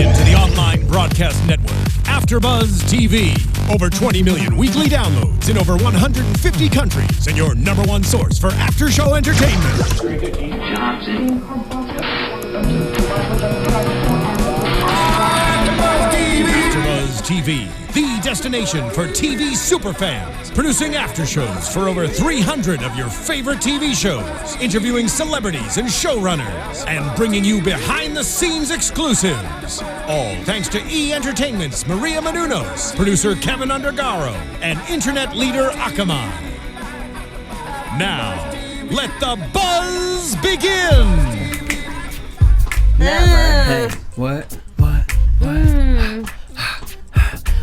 into the online broadcast network, AFTERBUZZ TV. Over 20 million weekly downloads in over 150 countries, and your #1 source for after-show entertainment. AFTERBUZZ TV, the destination for TV superfans, producing after-shows for over 300 of your favorite TV shows, interviewing celebrities and showrunners, and bringing you behind-the-scenes exclusives. All thanks to E! Entertainment's Maria Menounos, producer Kevin Undergaro, and internet leader Akamai. Now, let the buzz begin! Never. Hey, what?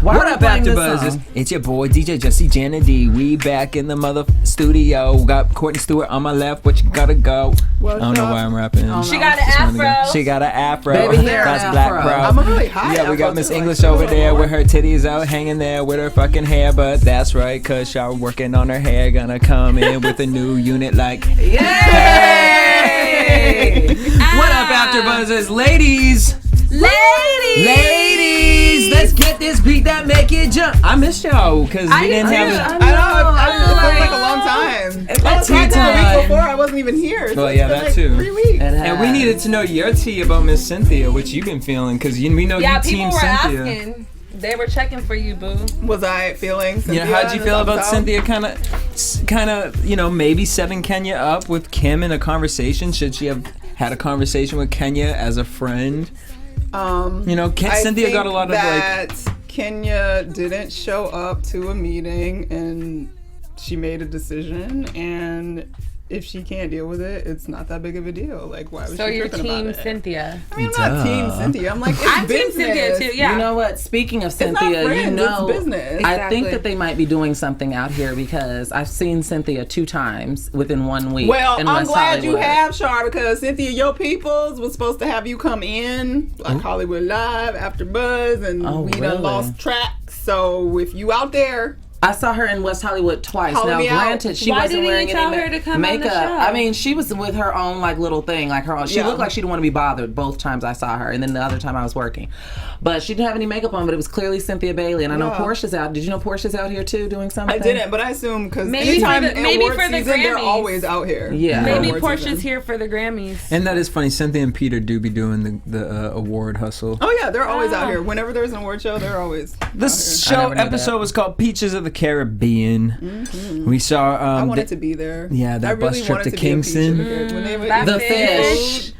What up, AfterBuzz? It's your boy DJ Jesse Janedy. We back in the mother studio. Got Courtney Stewart on my left. What you gotta go? I don't know why I'm rapping. She got an afro. She got an afro. Baby hair. That's an Black afro. Bro. I'm a really high. Yeah, we got Miss English over there with her titties out hanging there with her fucking hair. But that's right, cause Shar working on her hair. Gonna come in with a new unit like. Yay! What up, AfterBuzzers? Ladies, let's get this beat that make it jump. I missed y'all because we didn't have it. I know. It feels like a long time. It's the week before I wasn't even here. Well, yeah, that too. 3 weeks. And we needed to know your tea about Miss Cynthia, what you've been feeling, because we know you team Cynthia. Asking. They were checking for you, boo. Was I feeling Cynthia? Yeah, how'd you feel about Cynthia kind of, maybe setting Kenya up with Kim in a conversation? Should she have had a conversation with Kenya as a friend? Cynthia got a lot of Kenya didn't show up to a meeting and she made a decision, and if she can't deal with it, it's not that big of a deal. Like, why was so she you're tripping about team it? Cynthia? I mean, I'm not team Cynthia. I'm like, it's I'm business. team Cynthia too. Yeah. You know what? Speaking of It's not Cynthia, friends, it's business. I think that they might be doing something out here because I've seen Cynthia 2 times within 1 week. Well, in I'm West glad you Hollywood. have, Shar, because Cynthia, your peoples was supposed to have you come in like Hollywood Live, AfterBuzz, and we done lost track. So if you out there. I saw her in West Hollywood twice. Now, granted, she wasn't wearing any tell her to come makeup. on the show? I mean, she was with her own little thing, her own. She looked like she didn't want to be bothered both times I saw her, and then the other time I was working. But she didn't have any makeup on, but it was clearly Cynthia Bailey. And I know Portia's out. Did you know Portia's out here too doing something? I didn't, but I assume because maybe for the Grammys, they're always out here. Yeah, maybe Portia's here for the Grammys. And that is funny. Cynthia and Peter do be doing the award hustle. Oh yeah, they're always out here. Whenever there's an award show, they're always. This show episode was called Peaches of the Caribbean. Mm-hmm. We saw. I wanted to be there. Yeah, that bus trip to Kingston. The fish.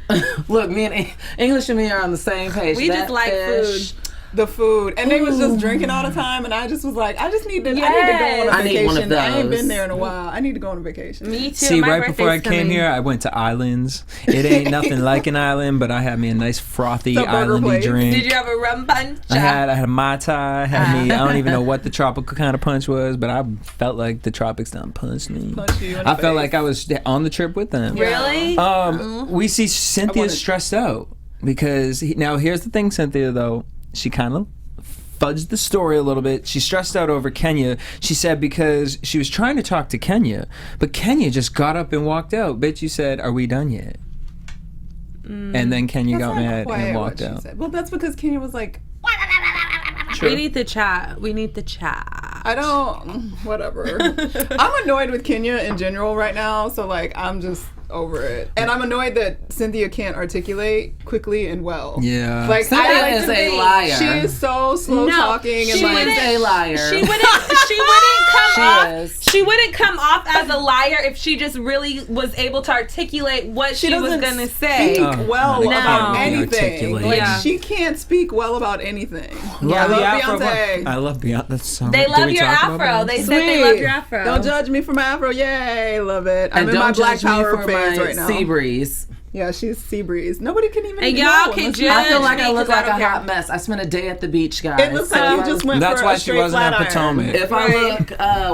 Look, me and English and me are on the same page. We just like food. The food, and they was just drinking all the time, and I just was like, I need to go on a vacation. I need one of those. I ain't been there in a while. I need to go on a vacation. Me too. See, right before I came here, I went to Islands. It ain't nothing like an island, but I had me a nice frothy islandy drink. Did you have a rum punch? I had a Mai Tai. I don't even know what the tropical kind of punch was, but I felt like the tropics done punched me. I felt like I was on the trip with them. Really? We see Cynthia stressed out because now here's the thing, Cynthia, though. She kind of fudged the story a little bit. She stressed out over Kenya. She said because she was trying to talk to Kenya, but Kenya just got up and walked out. Bitch, you said, are we done yet? And then Kenya got mad and walked out. Well, that's because Kenya was like, we need the chat. I don't, whatever. I'm annoyed with Kenya in general right now, so I'm just over it. And I'm annoyed that Cynthia can't articulate quickly and well. Yeah. Cynthia is a liar. She is so slow talking and she is a liar. She wouldn't come off as a liar if she just really was was to articulate what she was gonna say. Speak well about anything. She can't speak well about anything. Yeah, I love Beyonce. I love Beyonce. That's so They love your afro. They said they love your afro. Don't judge me for my afro. Yay, love it. I'm in my Black Power phase right now. Sea breeze. Yeah, she's sea breeze. Nobody can even. And y'all can judge. I feel like I look like a hot mess. I spent a day at the beach, guys. It looks like you just went That's for why a she wasn't at iron. Potomac. If I look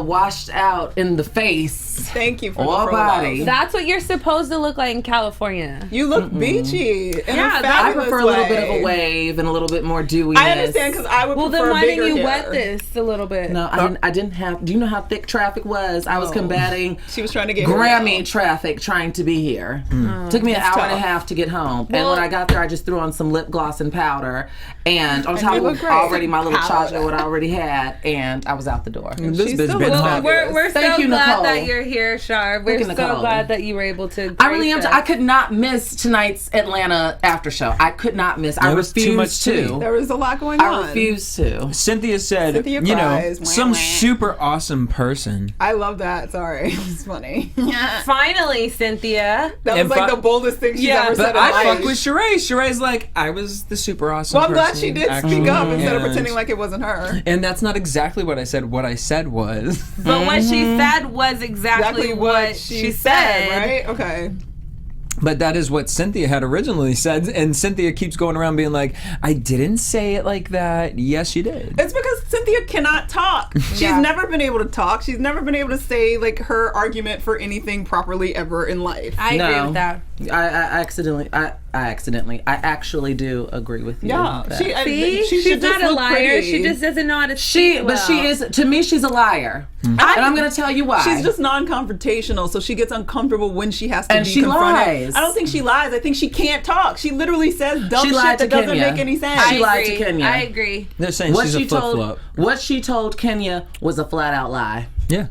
washed out in the face, thank you for or the body. That's what you're supposed to look like in California. You look beachy. I prefer a little bit of a wave and a little bit more dewiness. I understand because I would prefer then why bigger didn't you hair. wet this a little bit? No, I didn't have. Do you know how thick traffic was? I was combating. She was trying to get Grammy traffic trying to be here. Took me an hour and a half to get home. And when I got there, I just threw on some lip gloss and powder. And on top of already my little charger, what I already had. And I was out the door. This bitch been hot. We're so you, glad Nicole. that you're here, Shar. We're so Nicole. glad that you were able to. I really am. I could not miss tonight's Atlanta after show. I could not miss. I refused to. There was a lot going on. I refused to. Cynthia said, some super awesome person. I love that. Sorry. It was funny. Finally, Cynthia. That was like the boldest thing she's ever said in I life. fuck with Sheree. Sheree's like, I was the super awesome person. Well, I'm glad she did speak up instead of pretending like it wasn't her. And that's not exactly what I said. What I said was. But what she said was exactly what she said. Right? Okay. But that is what Cynthia had originally said, and Cynthia keeps going around being like, I didn't say it like that. Yes, you did. It's because Cynthia cannot talk. She's never been able to talk. She's never been able to say like her argument for anything properly ever in life. I agree with that. I actually do agree with you. Yeah, she's not a liar. Pretty. She just doesn't know how to speak well. But she is. To me, she's a liar, and I'm going to tell you why. She's just non-confrontational, so she gets uncomfortable when she has to and be she confronted. Lies. I don't think she lies. I think she can't talk. She literally says dumb shit that doesn't make any sense. She lied to Kenya. I agree. They're saying she's a flip-flop. What she told Kenya was a flat-out lie. Yeah.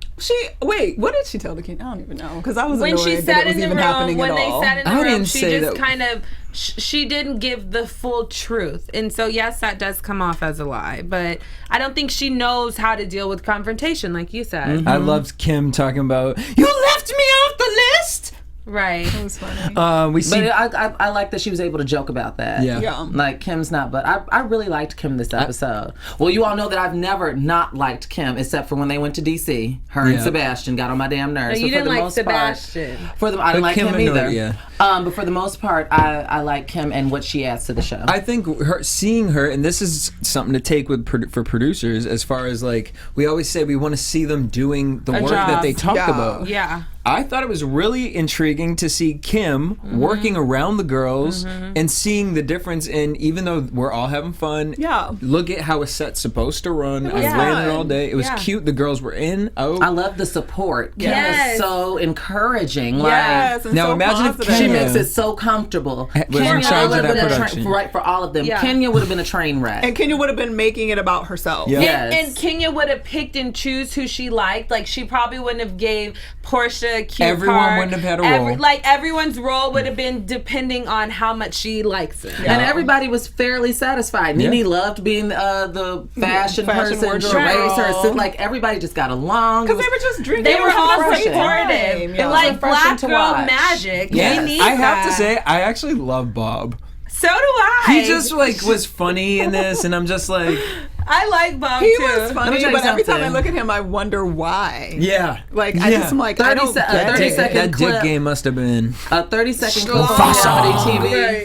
What did she tell the kid? I don't even know because I was when annoyed she sat that it was in the even room. happening When at they all. sat in the room, she just kind of she didn't give the full truth, and so yes, that does come off as a lie. But I don't think she knows how to deal with confrontation, like you said. Mm-hmm. I loved Kim talking about you left me off the list. Right. That was funny. We see. But I like that she was able to joke about that. Yeah. Like Kim's not, but I really liked Kim this episode. Well, you all know that I've never not liked Kim except for when they went to DC. Her and Sebastian got on my damn nerves. No, you didn't like Sebastian. I didn't like Kim him either. Yeah. But for the most part, I like Kim and what she adds to the show. I think seeing her, and this is something to take for producers, as far as like we always say, we want to see them doing the work that they talk about. Yeah. I thought it was really intriguing to see Kim working around the girls and seeing the difference in, even though we're all having fun, look at how a set's supposed to run. I ran it all day. It was cute. The girls were in. I love the support. Kim is so encouraging. Yes, like, now imagine if Kenya she makes it so comfortable. Was in charge of that production. Right, for all of them. Yeah. Kenya would have been a train wreck. And Kenya would have been making it about herself. Yeah. Yes. And Kenya would have picked and choose who she liked. Like, she probably wouldn't have gave Portia a cute Everyone part. wouldn't have had a role. Everyone's role would have been depending on how much she likes it. And everybody was fairly satisfied. Nene loved being the fashion person. Sheree, like, everybody just got along. Because they were just drinking. They were all supportive. Yeah. Like Black Girl Magic. Yeah. We need I have to say, I actually love Bob. So do I. He just like was funny in this, and I'm just like, I like Bob too. He was funny, but every time I look at him, I wonder why. Yeah. Like, I just am like, I don't get 30-second that clip. dick game must have been. A 30-second clip on reality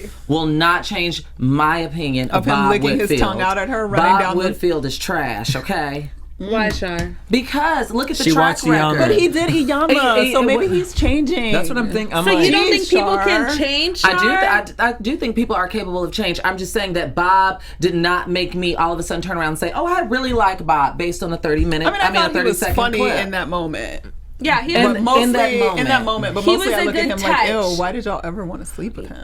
TV will not change my opinion of him Bob licking Whitfield. his tongue out at her running down Bob Whitfield is trash, okay? Why, Shar? Because look at the She track watched record. Iyanla. But he did Iyanla, so maybe he's changing. That's what I'm thinking. So you don't think people can change, Shar? I do think people are capable of change. I'm just saying that Bob did not make me all of a sudden turn around and say, oh, I really like Bob based on a 30-minute, I thought a 30-second he was funny clip. in that moment. Yeah, he But was mostly in that moment. But He mostly was I a look at good him like, touch. ew, why did y'all ever want to sleep with him?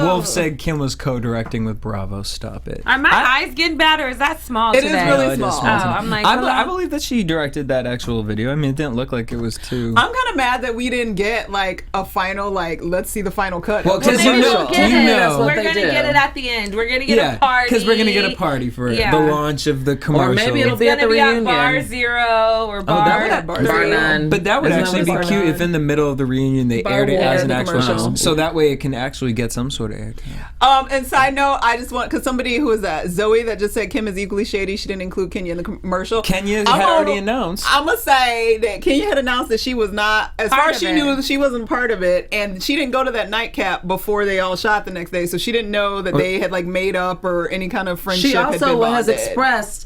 Wolf said Kim was co-directing with Bravo. Stop it. Are my eyes getting bad, or is that small It today? is really it is small. small today. I'm like, I believe that she directed that actual video. I mean, it didn't look like it was too. I'm kind of mad that we didn't get like a final, like, let's see the final cut. Well, Well, 'cause maybe you know- we'll get you it. know- We're What they gonna do. get it at the end. We're gonna get a party. because we're gonna get a party for it. Yeah. The launch of the commercial. Or maybe it'll It's be at gonna the be reunion. at Bar Zero or Bar. that would have Bar Bar Zero. none. But that would Isn't actually be what cute if in the middle of the reunion they aired it as an the actual commercial. show. So that way it can actually get some sort of airtime. And side note, I just want, because somebody who was that, Zoe, that just said Kim is equally shady, she didn't include Kenya in the commercial. Kenya had already announced. I'm going to say that Kenya had announced that she was not, as far as she knew, she wasn't part of it. And she didn't go to that nightcap before they all shot the next day. So she didn't know that they had like made up or any kind of friendship. She also had been has bonded. expressed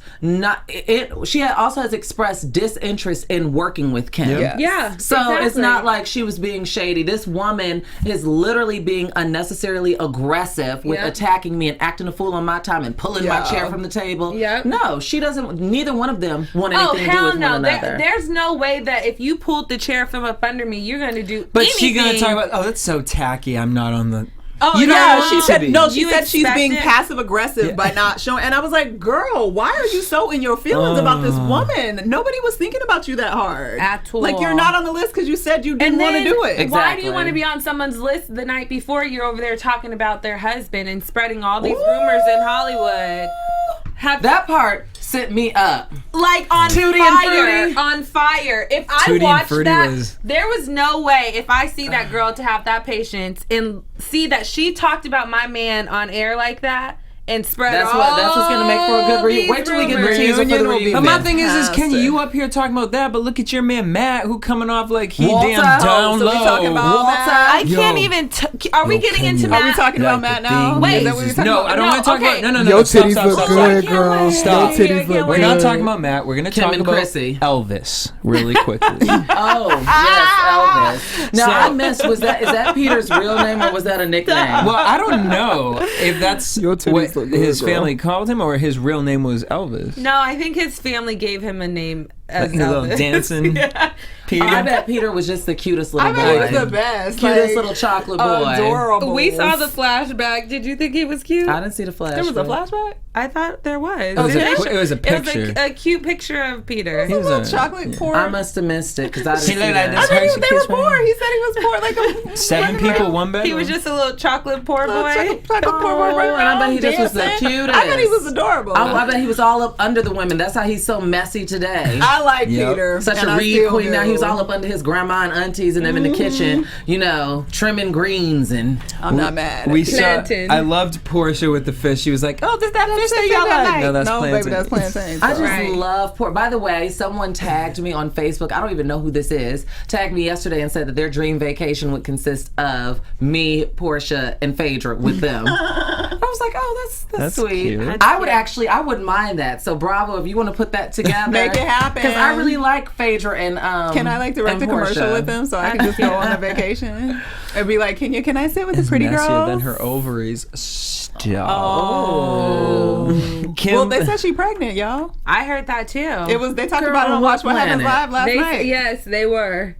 also has expressed disinterest in working with Kim. Yeah. So it's not like she was being shady. This woman is literally being unnecessarily aggressive with attacking me and acting a fool on my time and pulling my chair from the table. Yep. No, she doesn't. Neither one of them want anything to do with one another. There's no way that if you pulled the chair from up under me, you're going to do But anything. she going to talk about, that's so tacky. I'm not on the... Oh, you yeah, she said You she's being expect it? passive aggressive by not showing. And I was like, girl, why are you so in your feelings about this woman? Nobody was thinking about you that hard. At all. Like, you're not on the list because you said you didn't want to do it. Exactly. Why do you want to be on someone's list the night before you're over there talking about their husband and spreading all these rumors in Hollywood? That part sent me up. Like on Tutti fire. and Fruity. On fire. If I Tutti and watched Fruity that, there was no way if I see that girl to have that patience and see that she talked about my man on air like that and spread That's what's going to make for a good reunion. Wait till we get the teaser for the reunion. But my thing is Kenya, you up here talking about that, but look at your man Matt, who coming off like he Walter. damn down So low. we talking about Matt? I can't even. Are we getting into Kenya. Matt? Are we talking about Matt now? Wait, Is that what we're talking No, about? I don't want to talk about. No. Your Stop, titties stop, look stop, good, stop. girl. Stop. Your titties look We're good. not talking about Matt. We're going to Kim talk and about Chrissy. Elvis really quickly. Oh, yes, Elvis. Now, I missed, is that Peter's real name or was that a nickname? Well, I don't know if that's Your titties what look good, his girl. family called him or his real name was Elvis. No, I think his family gave him a name as Like a little Elvis. dancing Peter. I bet Peter was just the cutest little I boy. bet he was the best. Cutest little chocolate boy. Adorable. We saw the flashback. Did you think he was cute? I didn't see the flash. There was a flashback? I thought there was. It was a picture. It was a cute picture of Peter. He was a- chocolate pork. I must have missed it because I didn't He see looked that. like I this. thought Hershey they were Kiss poor. man. He said he was poor, like a 7 people, 1 bedroom. He was just a little chocolate poor boy. Chocolate poor boy running and I bet he around just was the dancing. cutest. I bet he was adorable. I bet he was all up under the women. That's how he's so messy today. I like Yep. Peter. Such and a I Reed still queen. do. Now he was all up under his grandma and aunties and them in the kitchen, trimming greens and. I'm not mad. We saw. Plantain. I loved Portia with the fish. She was like, "Oh, that's that fish that y'all like." No, that's plantain. baby, that's plantain. I just Right. love pork. By the way, someone tagged me on Facebook. I don't even know who this is. Tagged me yesterday and said that their dream vacation would consist of me, Portia, and Phaedra with them. I was like, oh, that's sweet. cute. I wouldn't mind that. So bravo, if you want to put that together, Make it happen. Because I really like Phaedra and Can I direct a commercial with them so I can just go on a vacation and be like, can I sit with the pretty messier girls? than her ovaries. Stop. Oh. Kim, Well, they said she pregnant, y'all. I heard that too. They talked about it on Watch What Happens Live last night. Yes, they were.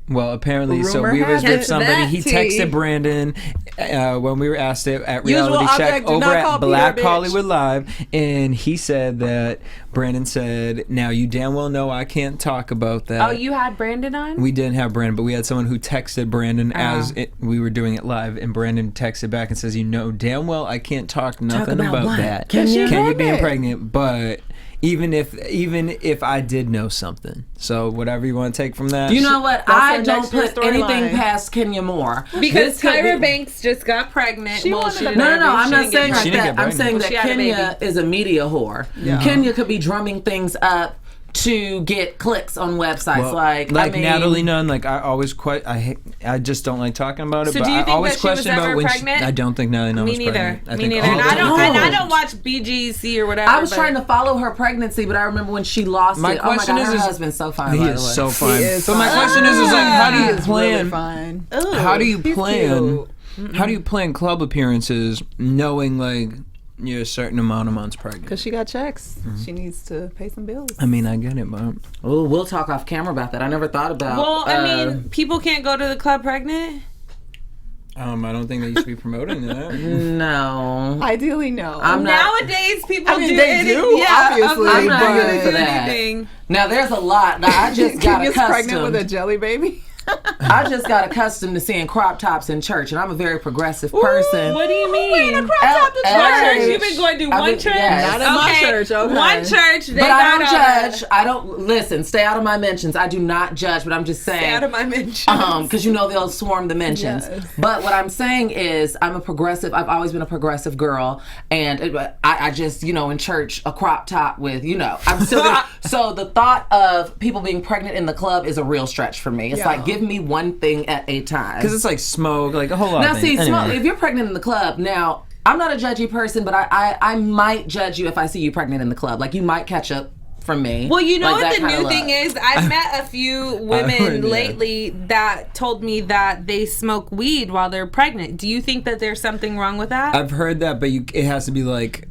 Well, apparently, so Rumor we was has with it somebody. that He tea. texted Brandon when we were asked it at Usual Reality Check object, do over not at call Peter Black a bitch. Hollywood Live, and he said that Brandon said, "Now you damn well know I can't talk about that." Oh, you had Brandon on? We didn't have Brandon, but we had someone who texted Brandon as we were doing it live, and Brandon texted back and says, "You know damn well I can't talk nothing about what? that. Can you? Can you being pregnant? But even if I did know something, so whatever you want to take from that." You know what? That's I her don't next year put anything storyline. past Kenya Moore. Because This could Tyra be- Banks just got pregnant. She well, wanted she a didn't No, have a baby. I'm She not didn't get saying like She didn't that. get I'm saying Well, that she had a Kenya is a media whore. Kenya could be drumming things up to get clicks on websites. Well, I mean, Natalie Nunn, like I always I just don't like talking about it. So but do you I think always that she was question ever about when pregnant? I don't think Natalie Nunn Me was neither. pregnant. I Me think neither. all And the I time. don't watch BGC or whatever. I was but- trying to follow her pregnancy, but I remember when she lost My it. Oh my question God, her is husband's so fine. He by the is way. so fine. He is But my fine. question is like, how do He you is really plan? fine. How do you He's plan? cute. How do you plan club appearances knowing like you're a certain amount of months pregnant? Because she got checks. She needs to pay some bills. I mean, I get it, but Oh, we'll talk off camera about that. I never thought about. Well, I mean, people can't go to the club pregnant. I don't think they should be promoting that. no. Ideally, no. I'm not. Nowadays, people I mean, do they anything. do, Yeah, obviously, I'm I'm not not here gonna for do that. anything. Now there's a lot. Now, I just got Kenya's pregnant with a accustomed. jelly baby. I just got accustomed to seeing crop tops in church, and I'm a very progressive person. What do you mean? L- What church? You've been going to I one mean, church? yes. Not in my church, okay. One church. They But I don't got judge. I don't listen. Stay out of my mentions. I do not judge, but I'm just saying. Stay out of my mentions. Because you know they'll swarm the mentions. Yes. But what I'm saying is, I'm a progressive. I've always been a progressive girl, and I just, in church, a crop top with, I'm still. So the thought of people being pregnant in the club is a real stretch for me. It's like, give me one thing at a time. Because it's like smoke, like a whole lot Now, of see, things. smoke, Anyway. if you're pregnant in the club, now, I'm not a judgy person, but I might judge you if I see you pregnant in the club. Like, you might catch a from me. Well, you know like what the new thing is? I've met a few women lately that told me that they smoke weed while they're pregnant. Do you think that there's something wrong with that? I've heard that, but it has to be like...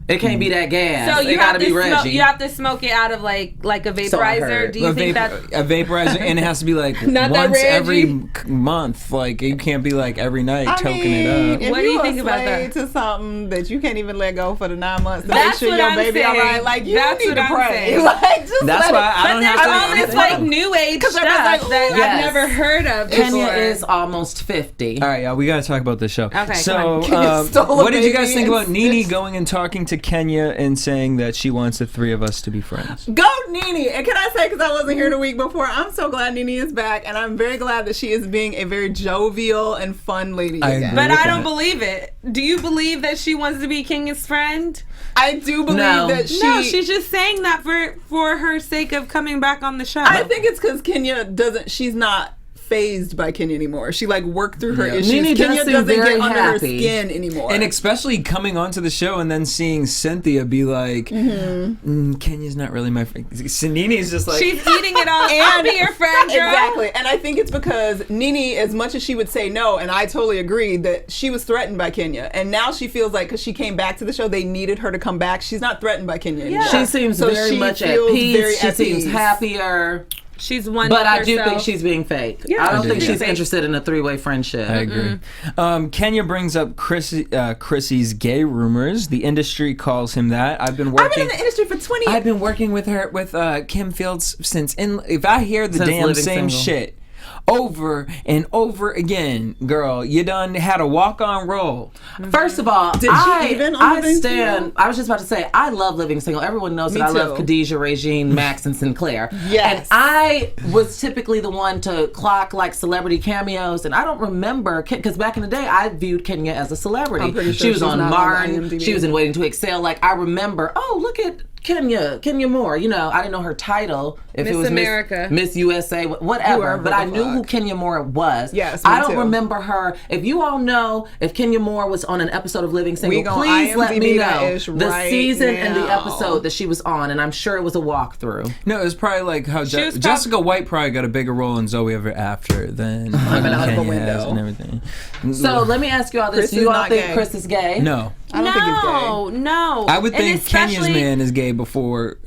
It can't be that gas. So you gotta be Reggie. You have to smoke it out of like a vaporizer. Do you think that a vaporizer, and it has to be like once every month? Like you can't be like every night toking it up. What do you think about that? To something that you can't even let go for the 9 months to that's make sure your baby all right. Like you need to pray. Like just that's why I don't have to. All this like new age stuff that I've never heard of. Kenya is almost 50. All right, y'all, we gotta talk about this show. Okay, so what did you guys think about Nene going and talking to Kenya and saying that she wants the three of us to be friends? Go Nene! And can I say, because I wasn't here the week before, I'm so glad Nene is back, and I'm very glad that she is being a very jovial and fun lady again. But I don't believe it. Do you believe that she wants to be Kenya's friend? I do believe that she... No, she's just saying that for her sake of coming back on the show. I think it's because Kenya she's not phased by Kenya anymore. She like worked through her issues. Kenya doesn't get under her skin anymore. And especially coming onto the show and then seeing Cynthia be like, Kenya's not really my friend. Nene's just like... She's eating it all. I'll be your friend, girl. Exactly. And I think it's because Nene, as much as she would say no, and I totally agree, that she was threatened by Kenya. And now she feels like, because she came back to the show, they needed her to come back. She's not threatened by Kenya anymore. She seems very much at peace. She seems happier. She's one. But I do think she's being fake. Yeah, I don't think she's interested in a three-way friendship. I agree. Kenya brings up Chrissy's gay rumors. The industry calls him that. I've been in the industry for 20 years. I've been working with her, with Kim Fields since. If I hear the damn same shit over and over again, girl, you done had a walk-on role. First of all, I was just about to say, I love Living Single. Everyone knows that I love Khadijah, Regine, Max, and Sinclair. Yes. And I was typically the one to clock like celebrity cameos, and I don't remember, because back in the day, I viewed Kenya as a celebrity. I'm pretty sure she was on Martin. IMDb. She was in Waiting to Exhale. Like, I remember, look at Kenya Moore. You know, I didn't know her title. If Miss it was America, Miss USA, whatever. But I knew who Kenya Moore was. Yes, I don't remember her. If you all know if Kenya Moore was on an episode of Living Single, please let me know the season and the episode that she was on, and I'm sure it was a walkthrough. No, it was probably like how Jessica White probably got a bigger role in Zoe Ever After than Kenya has and everything. So let me ask you all this: do you all think Chris is gay? No. I don't think he's gay. No. I would think Kenya's man is gay before.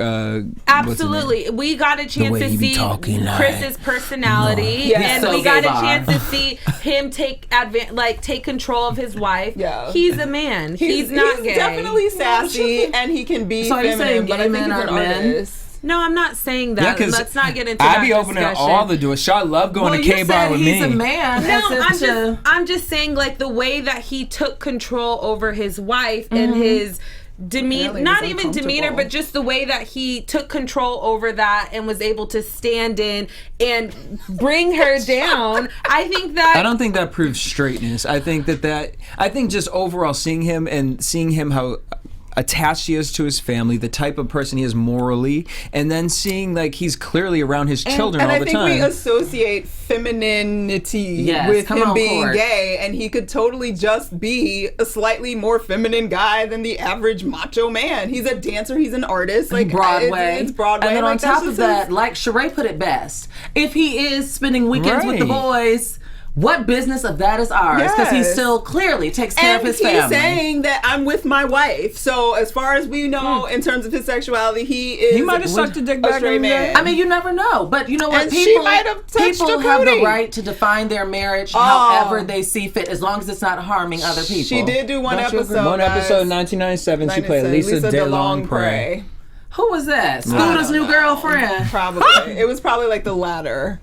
Absolutely. We got a chance to see Chris's personality, and we got a chance to see him take control of his wife. Yeah. He's a man. He's not gay. He's definitely sassy, and he can be feminine, but I think he's an artist. No, I'm not saying that. Let's not get into that discussion. I'd be opening all the doors. Shar love going to K-bar with me. He's a man. No, I'm just saying, like, the way that he took control over his wife and his demeanor, not even demeanor, but just the way that he took control over that and was able to stand in and bring her down. I don't think that proves straightness. I think I think just overall seeing him how attached he is to his family, the type of person he is morally, and then seeing like he's clearly around his children all the time. And I think we associate femininity with him being gay, and he could totally just be a slightly more feminine guy than the average macho man. He's a dancer, he's an artist, like Broadway. It's Broadway. And then on top of that, like Sheree put it best, if he is spending weekends with the boys, what business of that is ours? Because he still clearly takes care of his family. And he's saying that I'm with my wife. So as far as we know, in terms of his sexuality, he might have sucked a dick back in the day. I mean, you never know. But you know what? And she might have touched people have the right to define their marriage however they see fit, as long as it's not harming other people. She did do one episode. One episode, 1997. She played Lisa DeLongpre. Who was that? Scooter's new girlfriend. Probably. It was probably like the latter.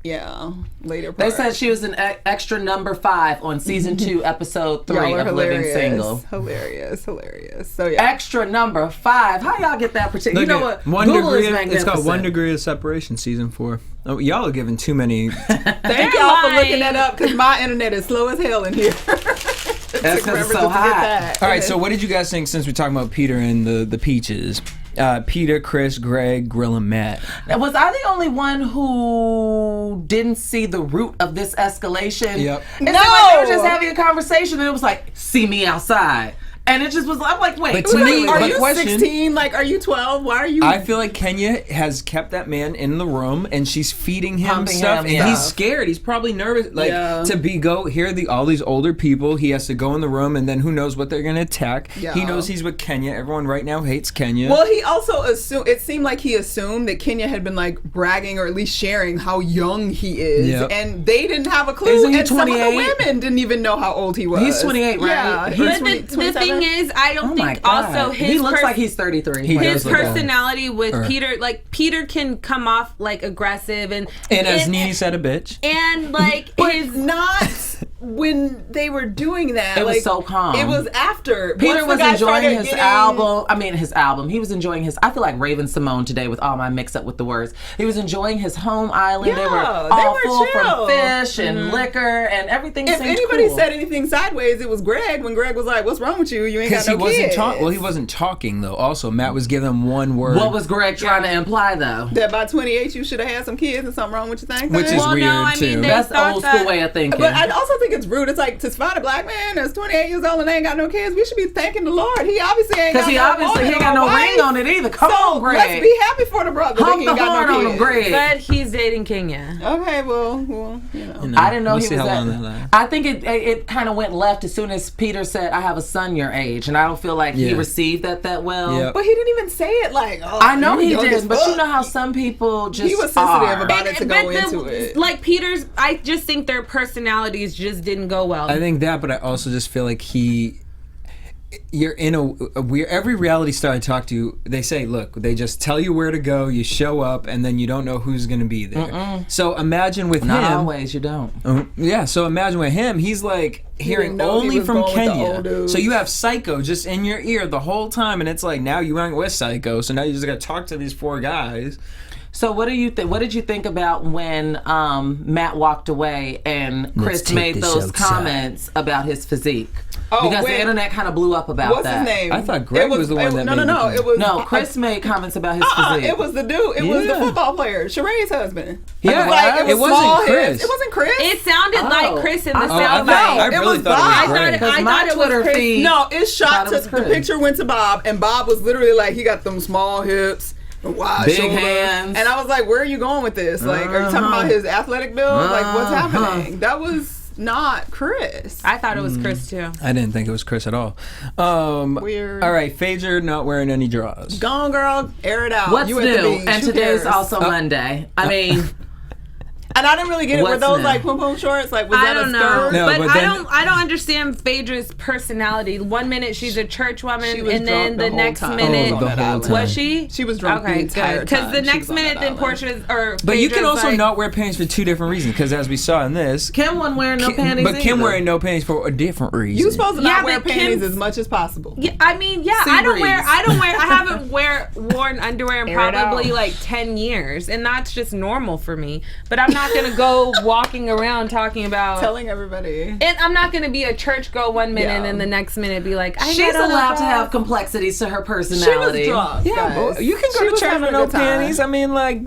Yeah, later part. They said she was an extra number 5 on season 2, episode 3 of Living Single. Hilarious. So yeah, extra number 5. How y'all get that particular? You know what? Google is magnificent. It's called 1 Degree of Separation, season 4. Oh, y'all are giving too many. Thank y'all for looking that up, because my internet is slow as hell in here. That's because it's so hot. All right, so what did you guys think, since we're talking about Peter and the Peaches? Peter, Chris, Greg, Grill, and Matt. Was I the only one who didn't see the root of this escalation? Yep. It seemed like they were just having a conversation, and it was like, see me outside. And it just was, I'm like, wait, but to me, are you 16? Like, are you 12? Why are you? I feel like Kenya has kept that man in the room, and she's feeding him stuff, and he's scared. He's probably nervous, like all these older people. He has to go in the room, and then who knows what they're gonna attack. Yeah. He knows he's with Kenya. Everyone right now hates Kenya. Well, he also assumed. It seemed like he assumed that Kenya had been like bragging or at least sharing how young he is, and they didn't have a clue. And some of the women didn't even know how old he was. He's 28, right? Yeah, but the thing is, I don't think also his he looks like he's 33. His personality with Peter, like Peter can come off like aggressive and as Nene said, a bitch. And like his not when they were doing that. It was so calm. It was after Peter was enjoying his album. I mean, his album. He was enjoying his. I feel like Raven Simone today with all my mix up with the words. He was enjoying his home island. They were all full from fish and liquor and everything. If anybody said anything sideways, it was Greg. When Greg was like, "What's wrong with you? You ain't got no kids." Well, he wasn't talking though. Also, Matt was giving him one word. What was Greg trying to imply though? That by 28 you should have had some kids and something wrong with your thing. Which is weird too. That's the old school way of thinking. But I also think it's rude. It's like to find a black man that's 28 years old and ain't got no kids. We should be thanking the Lord. He obviously ain't got no obviously he ain't got no ring on it either. Come on, Greg. Let's be happy for the brother. Hump the horn on him, Greg. But he's dating Kenya. Okay, well, you know. I didn't know he was that. I think it kind of went left as soon as Peter said, "I have a son your age," and I don't feel like he received that well. Yep. But he didn't even say it like, "Oh, I know he did," but you know how some people just he was sensitive about it to go into it. Like Peter's, I just think their personalities just didn't go well. I think that, but I also just feel like you're in a weird. Every reality star I talk to, they say, look, they just tell you where to go, you show up, and then you don't know who's going to be there. So imagine with him. Not always, you don't. So imagine with him, he's like hearing only from Kenya. So you have Psycho just in your ear the whole time, and it's like now you aren't with Psycho, so now you just got to talk to these four guys. So what do you think? What did you think about when Matt walked away and Chris made those comments about his physique? Because the internet kind of blew up about that. What's his name? I thought Greg was the one that made it was Chris made comments about his physique. It was the dude. It was the football player, Sheree's husband. Yeah, it wasn't Chris. It wasn't Chris. It sounded like Chris in the sound. I really thought it was Greg. I thought it was Chris. No, it shot to the picture went to Bob, and Bob was literally like, he got them small hips. Wide big shoulders. hands. And I was like, where are you going with this? Like, are you talking about his athletic build? Like, what's happening? That was not Chris. I thought it was Chris too. I didn't think it was Chris at all. Weird. All right, Phaedra not wearing any drawers. Gone, girl. Air it out. What's new? And today's also Monday. I mean... And I didn't really get it. Were those like pom pom shorts? Like was that a skirt? No, but I don't understand Phaedra's personality. 1 minute she's a church woman, and then the next minute was she? She was drunk the entire time. Because the next minute then Portia's or. But you can also not wear panties for two different reasons. Because as we saw in this, Kim wasn't wearing no panties. But Kim wearing no panties for a different reason. You supposed to not wear panties as much as possible. Yeah, I mean, I don't wear. I haven't worn underwear in probably like 10 years, and that's just normal for me. But I'm not gonna go walking around talking about telling everybody. And I'm not gonna be a church girl 1 minute and then the next minute be like, she's allowed to have complexities to her personality. She was drunk. Yeah, but you can go to church with no panties. I mean, like.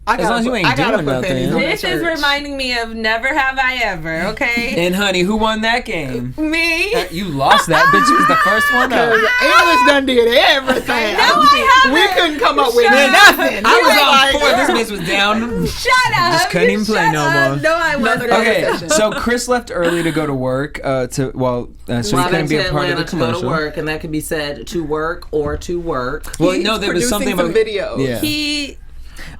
As long as you ain't doing nothing. This is reminding me of Never Have I Ever, okay? And honey, who won that game? Me. You lost that, bitch. You was the first one up. English done did everything. No, I haven't. We couldn't come up with nothing. I was on 4. This bitch was down. Shut up. Just couldn't even play no more. No, I wasn't. Okay, so Chris left early to go to work. So he couldn't be a part of the commercial. To go to work, and that could be said to work or to work. Well, no, there was something about videos. Yeah.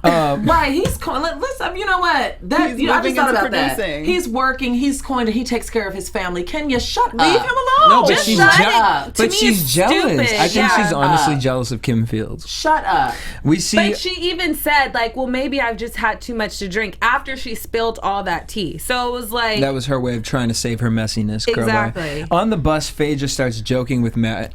Right, he's listen. You know what? I just thought about that. He's working. He takes care of his family. Kenya, shut up. Leave him alone. No, but she's jealous. But she's jealous. Stupid. I think she's honestly jealous of Kim Fields. Shut up. We see. But she even said like, well, maybe I've just had too much to drink after she spilled all that tea. So it was like that was her way of trying to save her messiness. Exactly. On the bus, Phaedra starts joking with Matt.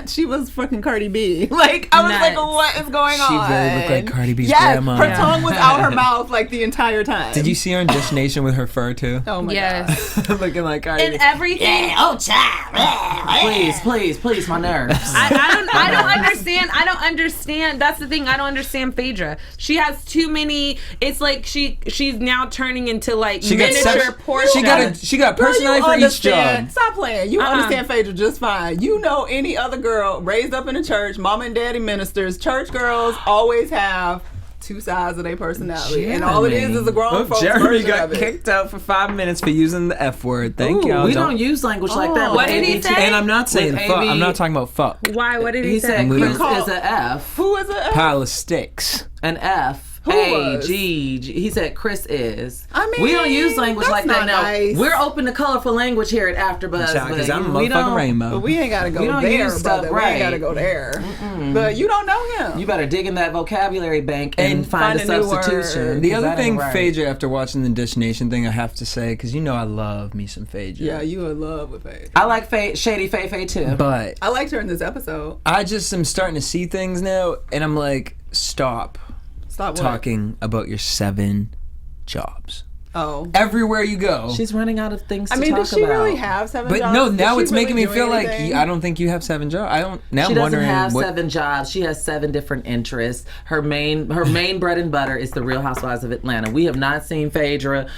she was fucking Cardi B. Like, I was like, what is going on? She really looked like Cardi B's yes, grandma. her tongue was out her mouth like the entire time. Did you see her in Dish Nation with her fur too? Oh my god. Looking like Cardi And B. everything. Please, my nerves. I don't understand. I don't understand. That's the thing. I don't understand Phaedra. She has too many. It's like she's now turning into like miniature Portia. She got personality for each job. Stop playing. You understand Phaedra just fine. You know any other girl raised up in a church, mama and daddy ministers, church girls always have two sides of their personality. Jeremy. And all it is a grown folks Jeremy version got of it. kicked out for 5 minutes for using the F word. Thank you. We don't use language like that. What did he say? And I'm not saying fuck. I'm not talking about fuck. Why? What did he say? Said Chris is an F. Who is an F? Pile of sticks. An F. A-G. He said Chris is. I mean, we don't use language like that now. Nice. We're open to colorful language here at AfterBuzz. Because I'm a motherfucking rainbow. But we ain't gotta go there, brother. We ain't gotta go there. But you don't know him. You better dig in that vocabulary bank and find a substitution. The other thing, Phaedra, after watching the Dish Nation thing, I have to say, because you know I love me some Phaedra. Yeah, you in love with Phaedra. I like Shady Faye too. But I liked her in this episode. I just am starting to see things now, and I'm like, stop talking about your 7 jobs. Oh. Everywhere you go. She's running out of things to talk about. Does she really have 7 jobs? But no, now it's making me feel anything? like I don't think you have 7 jobs. She doesn't have 7 jobs. She has 7 different interests. Her main bread and butter is the Real Housewives of Atlanta. We have not seen Phaedra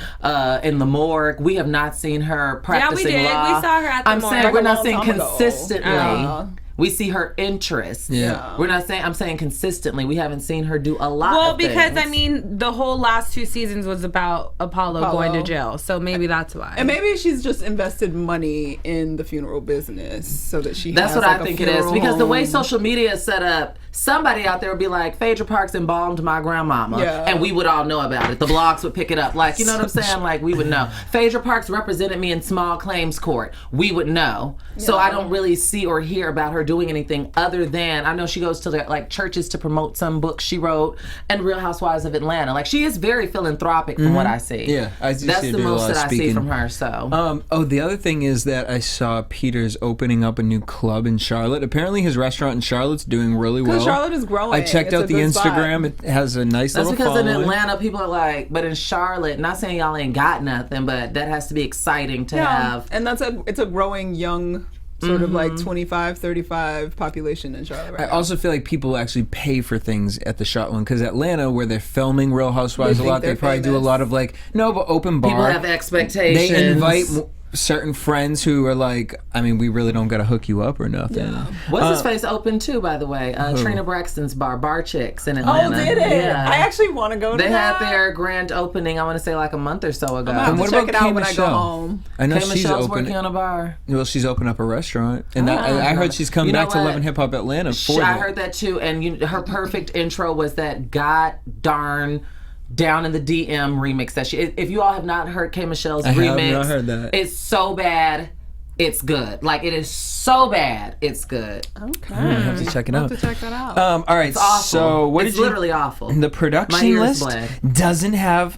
in the morgue. We have not seen her practicing law. Yeah, we did. We saw her at the morgue. I'm saying we're not seeing consistently. We see her interest. Yeah. I'm saying consistently. We haven't seen her do a lot Well, of because, things. I mean, the whole last 2 seasons was about Apollo going to jail. So maybe that's why. And maybe she's just invested money in the funeral business so that she That's has what like I think it is. Because the way social media is set up, somebody out there would be like, Phaedra Parks embalmed my grandmama. Yeah. And we would all know about it. The blogs would pick it up. Like, you know what I'm saying? Like, we would know. Phaedra Parks represented me in small claims court. We would know. Yeah. So I don't really see or hear about her doing anything other than, I know she goes to like churches to promote some books she wrote, and Real Housewives of Atlanta. Like, she is very philanthropic from what I see. Yeah, I do. That's see the most that I see from her. So. The other thing is that I saw Peter's opening up a new club in Charlotte. Apparently, his restaurant in Charlotte's doing really well. Charlotte is growing. I checked out the Instagram. Spot. It has a nice little following. That's because in Atlanta, people are like, but in Charlotte, not saying y'all ain't got nothing, but that has to be exciting to have. And it's a growing young sort of like 25, 35 population in Charlotte right now. I also feel like people actually pay for things at the Charlotte one, because Atlanta, where they're filming Real Housewives a lot, they probably do a lot of like, but open bar. People have expectations. They invite certain friends who are like, I mean, we really don't gotta hook you up or nothing. Yeah. What's his face open too, by the way? Trina Braxton's Bar Chicks in Atlanta. Oh, did it? Yeah. I actually want to go to They that. had their grand opening, I want to say like a month or so ago. I'm going to check it out when I go home. I know K. Michelle's working on a bar. Well, she's opened up a restaurant. And I heard she's come back to Love and Hip Hop Atlanta for I heard that too. And her perfect intro was that god darn Down in the DM remix that if you all have not heard K. Michelle's remix, I have not heard that. It's so bad, it's good. Like, it is so bad, it's good. Okay. I have to check it out. I have to check that out. All right, it's awful. So it's literally awful. The production list doesn't have...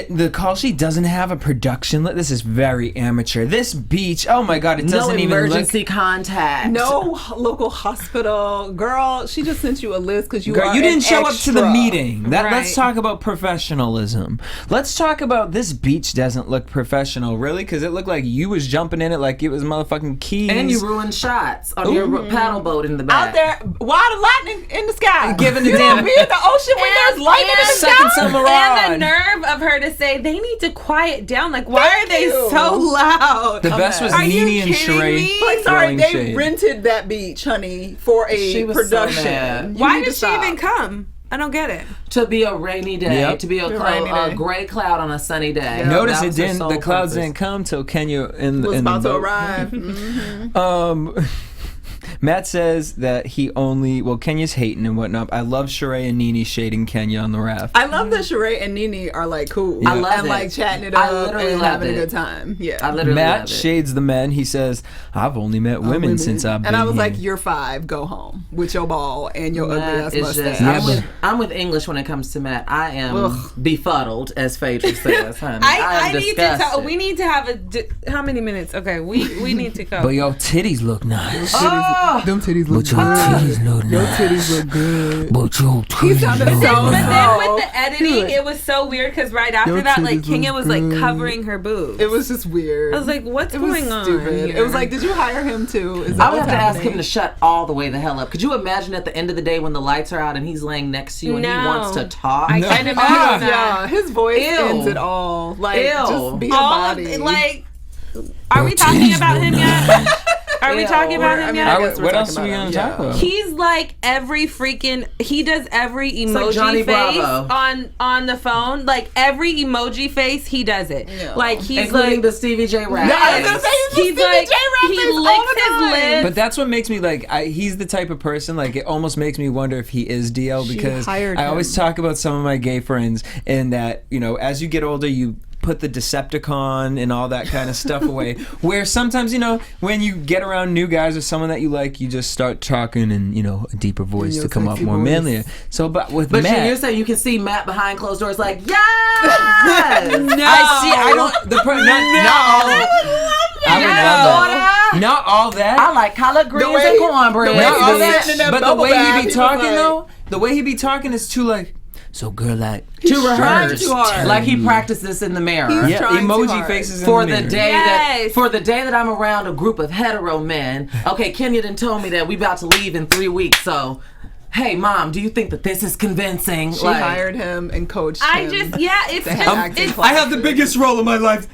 the call sheet doesn't have a production list. This is very amateur. This beach, oh my God, it doesn't even look... No emergency contact. No local hospital. Girl, she just sent you a list because you didn't show up to the meeting. Let's talk about professionalism. Let's talk about this beach doesn't look professional, really, because it looked like you was jumping in it like it was motherfucking Keys. And you ruined shots on your paddle boat in the back. Out there, wild lightning in the sky. Giving the you damn... don't be in the ocean when there's lightning in the sky. And the nerve of her to say they need to quiet down. Like, why are they so loud? The best was Nene and Sheree. Like, sorry, they rented that beach, honey, for a production. So why did she even come? I don't get it. To be a rainy day, to be a gray cloud on a sunny day. Yeah. Notice it didn't. The clouds didn't come till Kenya was about to arrive. Matt says that Kenya's hating and whatnot. I love Sheree and Nene shading Kenya on the raft. I love that Sheree and Nene are like cool. I love and it. like chatting it up and having a good time. Yeah, I literally Matt shades the men. He says, "I've only met women since I've been And I was here." like, "You're 5. Go home with your ball and your ugly ass mustache." I'm with English when it comes to Matt. I am befuddled, as Phaedra says, honey. I need to tell. We need to have how many minutes? Okay, we need to go. But your titties look nice. Them titties look good. Your titties look nice. Your titties look good. But your titties look But then nice. with the editing, it was so weird because right after that, like Kenya was like covering her boobs. It was just weird. I was like, "What's going on?" Stupid. Here? It was like, did you hire him too? I would have to ask him to shut all the way the hell up. Could you imagine at the end of the day when the lights are out and he's laying next to you and he wants to talk? I can't imagine Yeah, that. his voice ends it all. Like, just be a body. Are we talking about him yet? Are we talking about him yet? What else are we going to talk about? He's like he does every emoji face on the phone. Like every emoji face, he does it. Yeah. Like he's including like the Stevie J rap. He's like he licks his lips. But that's what makes me like. He's the type of person like it almost makes me wonder if he is DL because I always talk about some of my gay friends and that as you get older you put the Decepticon and all that kind of stuff away. Where sometimes, when you get around new guys or someone that you like, you just start talking in, a deeper voice to come off more manlier. So, but Matt, you're saying you can see Matt behind closed doors like, yes! I don't. Not all that. I like collard greens and cornbread. Not all that. But the way he be talking though, the way he be talking is too like. So girl, like to rehearse, like he practices in the mirror. Emoji faces for the day for the day that I'm around a group of hetero men. Okay, Kenya done told me that we about to leave in 3 weeks, so. Hey, Mom, do you think that this is convincing? She hired him and coached him. I have the biggest role of my life.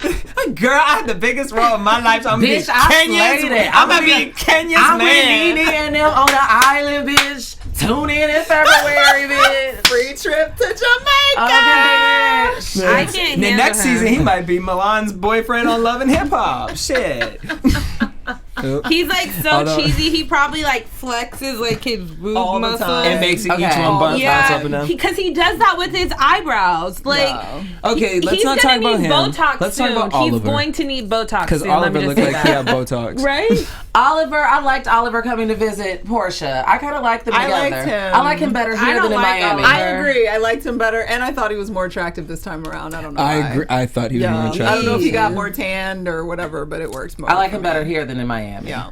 Girl, I have the biggest role of my life. So I'm going to be Kenya's. I'm going to be Kenya's man. I'm with Nene and them on the island, bitch. Tune in February, bitch. Free trip to Jamaica. Okay, bitch. I can't handle him. Next season, he might be Milan's boyfriend on Love and Hip Hop. Shit. He's like cheesy. He probably like flexes like his boob muscles and makes each one bounce up and down. Because he does that with his eyebrows. Like, okay, let's not talk about him. Botox let's soon. talk about Oliver. He's going to need Botox because Oliver looked like he had Botox, right? Oliver, I liked Oliver coming to visit Portia. I kind of liked them together. I liked him. I like him better here than in Miami. I agree. I liked him better, and I thought he was more attractive this time around. I don't know. I agree. I thought he was more attractive. I don't know if he got more tanned or whatever, but it works more. I like him better here than in Miami. Yeah.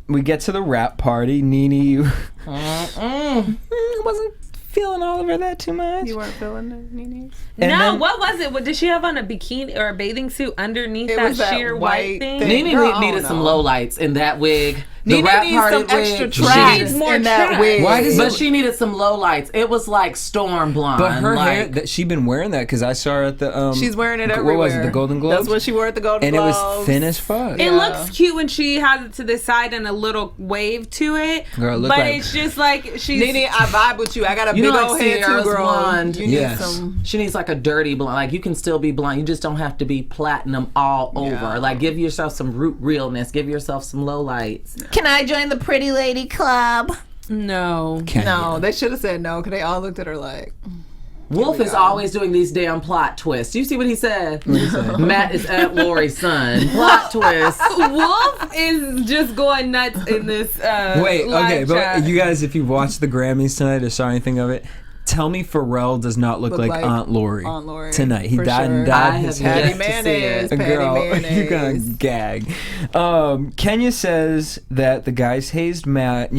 We get to the rap party. Nene, wasn't feeling Oliver that too much. You weren't feeling it, Nene? What was it? What did she have on, a bikini or a bathing suit underneath that sheer white thing? Nene needed some lowlights in that wig. The Nene rap needs party some extra wig. trash in that wig. But she needed some lowlights. It was like storm blonde. But her hair, that she'd been wearing that because I saw her at the. She's wearing it everywhere. What was it? The Golden Globes. That's what she wore at the Golden Globes. And it was thin as fuck. It looks cute when she has it to the side and a little wave to it. Girl, but it's just like she's. Nene, I vibe with you. I got a big old head too, girl. Blonde. You need some. She needs like a dirty blonde. Like you can still be blonde. You just don't have to be platinum all over. Like give yourself some root realness. Give yourself some lowlights. Can I join the pretty lady club? No. No, they should have said no because they all looked at her like. Wolf is always doing these damn plot twists. You see what he said? Matt is at Lori's son. Plot twist. Wolf is just going nuts in this live chat. But you guys, if you watched the Grammys tonight or saw anything of it, tell me Pharrell does not look like Aunt Lori tonight. He dyed his hair. Patty mayonnaise. Girl, you're gonna gag. Kenya says that the guys hazed Matt.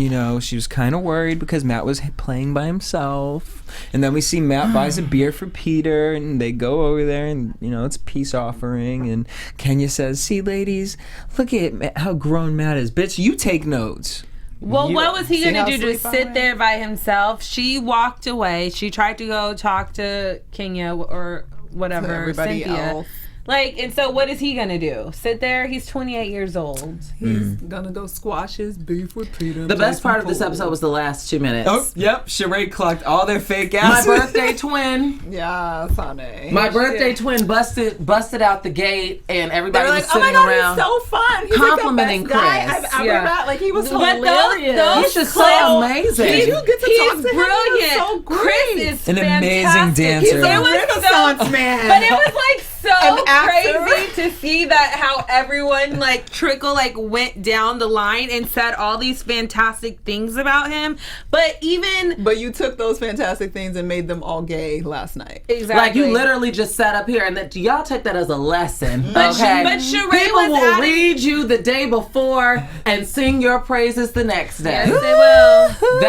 She was kind of worried because Matt was playing by himself. And then we see Matt buys a beer for Peter, and they go over there, and it's a peace offering. And Kenya says, "See, ladies, look at how grown Matt is. Bitch, you take notes." Well, what was he going to do? Just sit there by himself? She walked away. She tried to go talk to Kenya or whatever, Cynthia. Else. Like, and so what is he gonna do? Sit there? He's 28 years old. He's gonna go squash his beef with Peter. The best part of this episode was the last 2 minutes. Oh, yep. Sheree clocked all their fake ass. My birthday twin. Yeah, funny. My birthday twin busted out the gate, and everybody was sitting around. He's so fun. He's complimenting like the best Chris. guy I've ever met. Like, he was hilarious. He's just so amazing. Did you get to talk to him? Brilliant. So great. Chris is an fantastic. amazing dancer. He's a Renaissance man. But it was like so crazy to see that how everyone like went down the line and said all these fantastic things about him. But you took those fantastic things and made them all gay last night. Exactly. Like, you literally just sat up here, and y'all take that as a lesson. But Sheree people will read you the day before and sing your praises the next day. Yes, they will.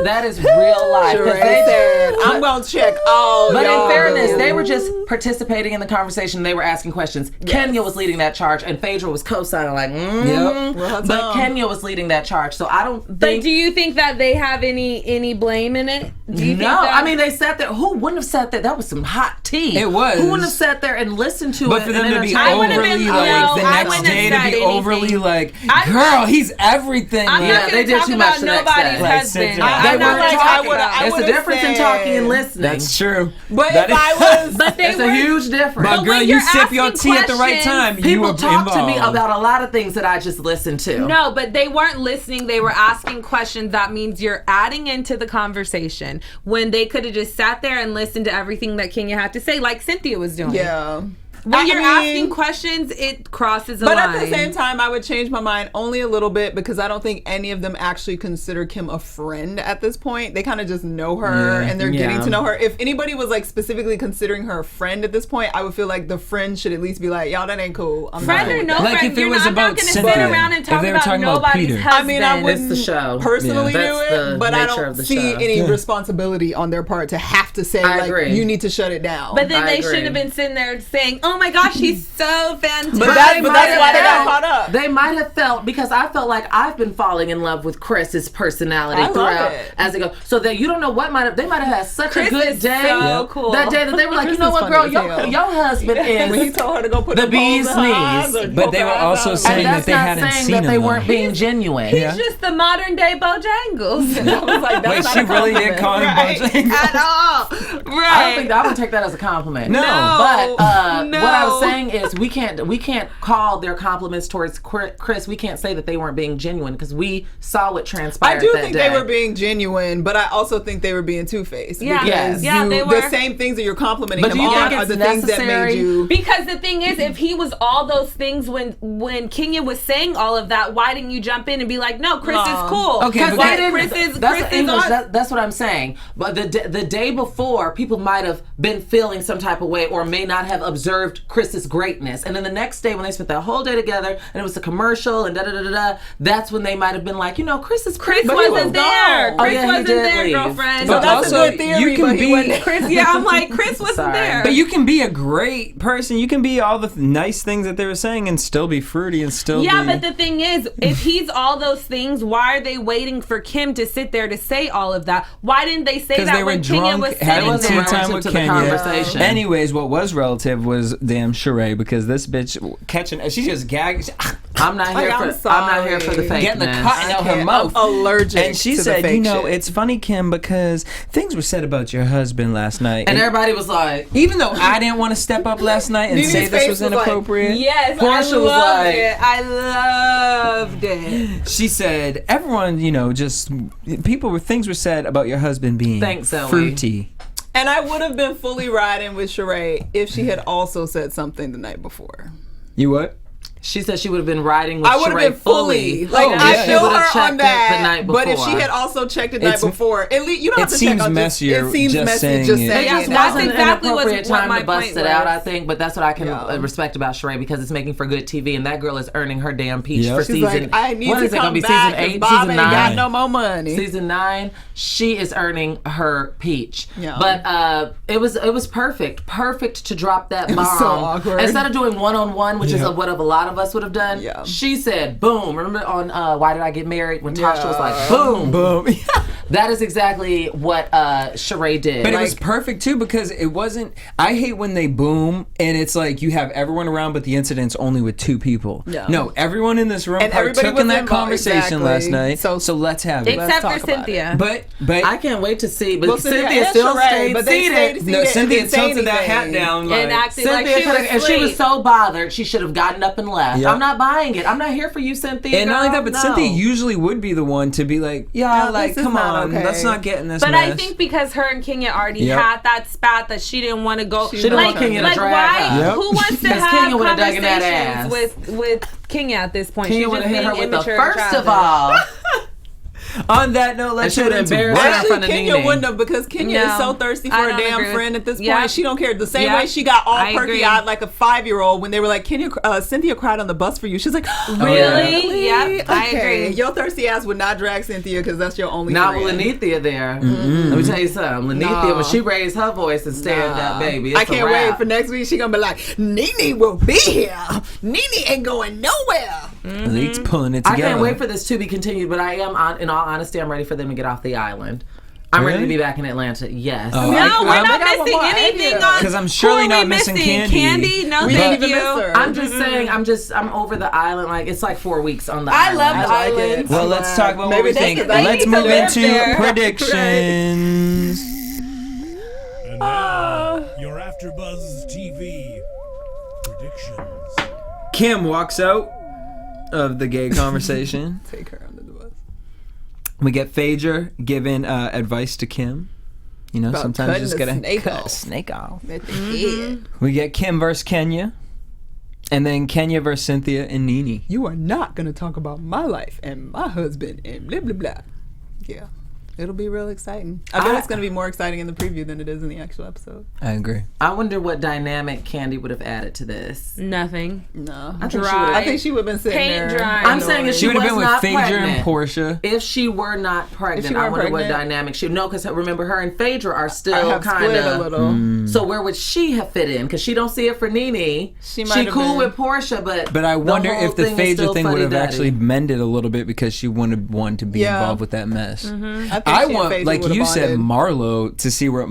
That is real life. Sheree said, I'm gonna check all. But y'all in fairness, do. they were just participating in the conversation. They were asking questions. Yes. Kenya was leading that charge, and Phaedra was co-signing like, Yep. But Kenya was leading that charge. So I don't think. But do you think that they have any blame in it? Do you think that? I mean, they sat there. Who wouldn't have sat there? That was some hot tea. It was. Who wouldn't have sat there and listened to it? But for them to be I wouldn't have overly been- like no, the I next wouldn't day have to be said overly anything. like, girl, he's everything. I'm like, not they going did to talk too much about the next nobody's day. Like, husband. Cynthia. I'm They not weren't like talking. talking There's a difference in talking and listening. That's true. But That if is- I was, But they It's were a huge difference. But But girl, when you you're sip your asking tea at the right questions, time. You People were talk to me involved. about a lot of things that I just listened to. No, but they weren't listening. They were asking questions. That means you're adding into the conversation when they could have just sat there and listened to everything that Kenya had to say, like Cynthia was doing. yeah. When you're asking questions, it crosses a line. But at the same time, I would change my mind only a little bit because I don't think any of them actually consider Kim a friend at this point. They kind of just know her and they're getting to know her. If anybody was like specifically considering her a friend at this point, I would feel like the friend should at least be like, y'all, that ain't cool. I'm friend not or no Like, friend, if it you're was not, I'm about not going to Cynthia, sit around and if talk they were about talking about nobody's Peter. husband. I mean, I wouldn't It's the show. personally Yeah. do That's it, the but I nature don't of the see show. any responsibility on their part to have to say, I like, agree. you need to shut it down. But then I they agree. shouldn't have been sitting there saying, oh my gosh, he's so fantastic. But that's why they got caught up. They might have felt, because I felt like I've been falling in love with Chris's personality I love throughout it. as it goes. So that you don't know what they might have had such Chris a good is day so cool. that day that they were like, Chris you know is what, funny girl, as hell. your husband when he is. told her to go put the the bee's balls in her eyes knees. or But they were also poke her saying And that that's they not hadn't saying seen that him. they though. weren't being genuine. He's just the modern day Bojangles. I was like, that's Wait, not she a really did compliment. call him Right. Bojangles? At all. Right. I would take that as a compliment. No. But No. what I was saying is we can't call their compliments towards Chris. We can't say that they weren't being genuine because we saw what transpired. I do that think day. they were being genuine, but I also think they were being two-faced. Yeah. Because Yeah, they were. the same things that you're complimenting But him do you on think are it's the things that necessary? made you. Because the thing is, if he was all those things when Kenya was saying all of that, why didn't you jump in and be like, no, Chris is cool? Okay, Because but Chris is English. on. That's what I'm saying. But the day before, people might have been feeling some type of way, or may not have observed Chris's greatness. And then the next day, when they spent that whole day together, and it was a commercial, and that's when they might have been like, you know, Chris But he wasn't was there. gone. Oh, Chris yeah, he wasn't did there, leave. girlfriend. So But that's also, a good theory, you can but he be- wasn't. Chris, yeah, I'm like, Chris wasn't Sorry. there. But you can be a great person. You can be all the nice things that they were saying and still be fruity and still yeah, be... but the thing is, if he's all those things, why are they waiting for Kim to sit there to say all of that? Why didn't they say because that they were when Kenya was drunk, having sitting tea there? time with To the Kenya. conversation. Anyways, what was relative was damn Sheree, because this bitch catching, she just gagged. I'm not here I'm for. I'm not here for the sorry. fakeness. Getting the cotton out her mouth. I'm allergic. And she to the said, fake you know, shit. it's funny, Kim, because things were said about your husband last night. And everybody was like, even though I didn't want to step up last night and Nene's say this face was was like, inappropriate, Yes, Portia I was loved like- it. I loved it. she said, everyone, you know, just things were said about your husband being Thanks, Zoe. fruity. And I would have been fully riding with Sheree if she had also said something the night before. You what? she said she would have been riding with I would have Sheree been fully like Oh, I yeah. feel She would've her checked on it that. the night But if before. she had also checked it the night It's- before, at least you don't it have to seems check on messier it seems just messy saying just it. saying It just it. That's wasn't exactly an what appropriate my time to point bust it out, was. I think, but that's what I can Yeah. respect about Sheree, because it's making for good TV, and that girl is earning her damn peach Yep. for She's season. like, I need what to is it gonna come be? back. Season 8, Bob season ain't 9. got no more money. Season 9, she is earning her peach. Yeah. But it was perfect to drop that bomb. was so awkward. Instead of doing one-on-one, which is what a lot of us would have done. Yeah. She said, "Boom!" Remember on Why Did I Get Married when Tasha was like, "Boom, Boom. That is exactly what Sheree did. But it was perfect too because it wasn't. I hate when they boom and it's like you have everyone around, but the incident's only with 2 people. No, everyone in this room partook in that conversation last night. So let's have it. Except for Cynthia. But I can't wait to see. But Cynthia still stayed seated. No, Cynthia tilted that hat down and acted like she was asleep. And she was so bothered, she should have gotten up and left. Yep. I'm not buying it. I'm not here for you, Cynthia. And not only that, but Cynthia usually would be the one to be like, like, come on. Let's not get in this But mess. I think because her and Kenya already had that spat that she didn't want to go. She didn't want Kenya to drag her. Who wants to have conversations with Kenya at this point? Kenya would have hit her with the first of all. On that note, let's shoot into Actually, Kenya wouldn't have because Kenya is so thirsty for a damn friend at this point. She don't care. The same way she got all perky-eyed like a 5-year-old when they were like, Cynthia cried on the bus for you. She's like, really? Yep, I agree. Your thirsty ass would not drag Cynthia because that's your only not friend. Not with Lanithia there. Let me tell you something. Lanithia, when she raised her voice and stared at that baby, I can't wait for next week. She gonna be like, Nene will be here. Nene ain't going nowhere. Elite's pulling it together. I can't wait for this to be continued, but I am, in all honesty, I'm ready for them to get off the island. I'm ready to be back in Atlanta. Yes. No, we're not missing anything on. Because I'm surely not missing Candy. Candy, no, thank you. I'm just saying, I'm over the island. Like it's like 4 weeks on the island. I love the island. Well, let's talk about what we think. Let's move into predictions. And now, your AfterBuzz TV predictions. Kim walks out of the gay conversation. Take her under the bus. We get Phaedra giving advice to Kim. You know, about sometimes you just gotta cut a snake off. We get Kim versus Kenya. And then Kenya versus Cynthia and Nene. You are not gonna talk about my life and my husband and blah blah blah. Yeah. It'll be real exciting. I bet it's going to be more exciting in the preview than it is in the actual episode. I agree. I wonder what dynamic Candy would have added to this. Nothing. No. I think she would have been sitting there. Dry. I'm saying if she would have been with Phaedra and Portia. If she were not pregnant, I wonder what dynamic she would. No, because remember, her and Phaedra are still kind of a little. So where would she have fit in? Because she don't see it for Nene. She cool with Portia, but I wonder if the Phaedra thing would have actually mended a little bit because she wouldn't want to be involved with that mess. I want, like you said, Marlo to see where.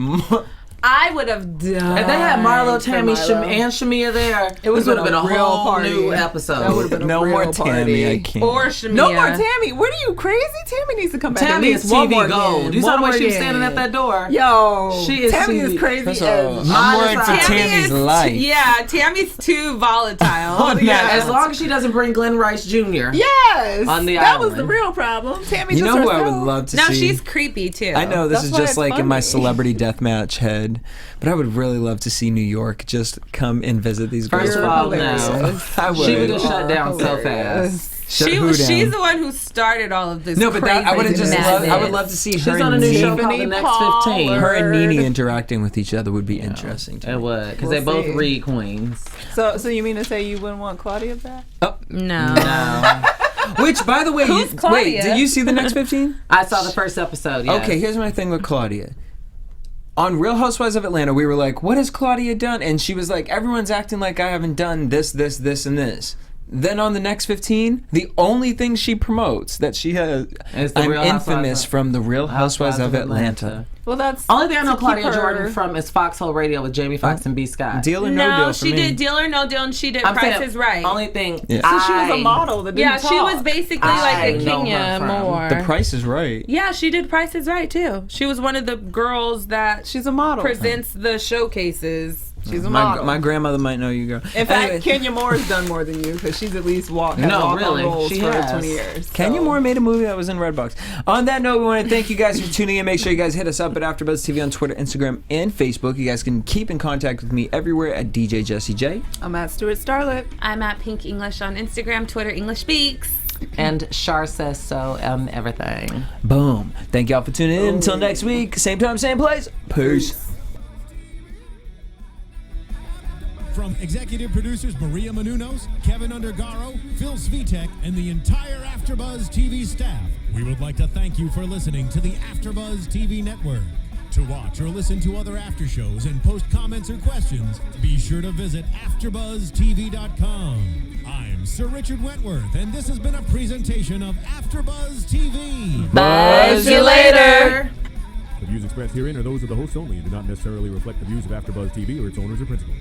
I would have done. If they had Marlo, Tammy, and Shamia there, it would have been a whole party. New episode. That would have been no real more party. Tammy. I can't. Or Shamia. No more Tammy. What are you crazy? Tammy needs to come back. Tammy is TV gold. You saw the way she was standing at that door. Yo, she is. Tammy is crazy. I'm worried for Tammy's life. Yeah, Tammy's too volatile. As long as she doesn't bring Glenn Rice Jr. Yes, on the that island. was the real problem. Tammy. You know who I would love to see? No, she's creepy too. I know this is just like in my celebrity deathmatch head, but I would really love to see New York just come and visit these girls. First of all, no. She would have shut down so fast. She's the one who started all of this. No, but I would have just loved. I would love to see her on a new show called The Next 15. Her and Nene interacting with each other would be interesting. It would, because they both read queens. So you mean to say you wouldn't want Claudia back? Oh no. Which, by the way, wait, did you see The Next 15? I saw the first episode. Yes. Okay, here's my thing with Claudia. On Real Housewives of Atlanta, we were like, what has Claudia done? And she was like, everyone's acting like I haven't done this, and this. Then on The Next 15, the only thing she promotes that she has, I'm infamous from The Real Housewives of Atlanta. Well, that's only thing I know Claudia Jordan from is Foxhole Radio with Jamie Foxx and B. Scott. Deal or no deal for me. No, she did Deal or No Deal, and she did Price is Right. Only thing, so she was a model that didn't talk. She was basically like a Kenya more. The Price is Right. Yeah, she did Price is Right too. She was one of the girls that she's a model presents the showcases. She's a model. My grandmother might know you, girl. In fact, Kenya Moore has done more than you because she's at least walked on roles for 20 years. So. Kenya Moore made a movie that was in Redbox. On that note, we want to thank you guys for tuning in. Make sure you guys hit us up at AfterBuzz TV on Twitter, Instagram, and Facebook. You guys can keep in contact with me everywhere at DJ Jesse J. I'm at Stuart Starlet. I'm at Pink English on Instagram, Twitter, English Speaks. And Shar says so everything. Boom. Thank y'all for tuning in. Until next week, same time, same place. Peace. From executive producers Maria Menounos, Kevin Undergaro, Phil Svitek, and the entire AfterBuzz TV staff, we would like to thank you for listening to the AfterBuzz TV network. To watch or listen to other after shows and post comments or questions, be sure to visit AfterBuzzTV.com. I'm Sir Richard Wentworth, and this has been a presentation of AfterBuzz TV. Buzz you later. The views expressed herein are those of the hosts only and do not necessarily reflect the views of AfterBuzz TV or its owners or principals.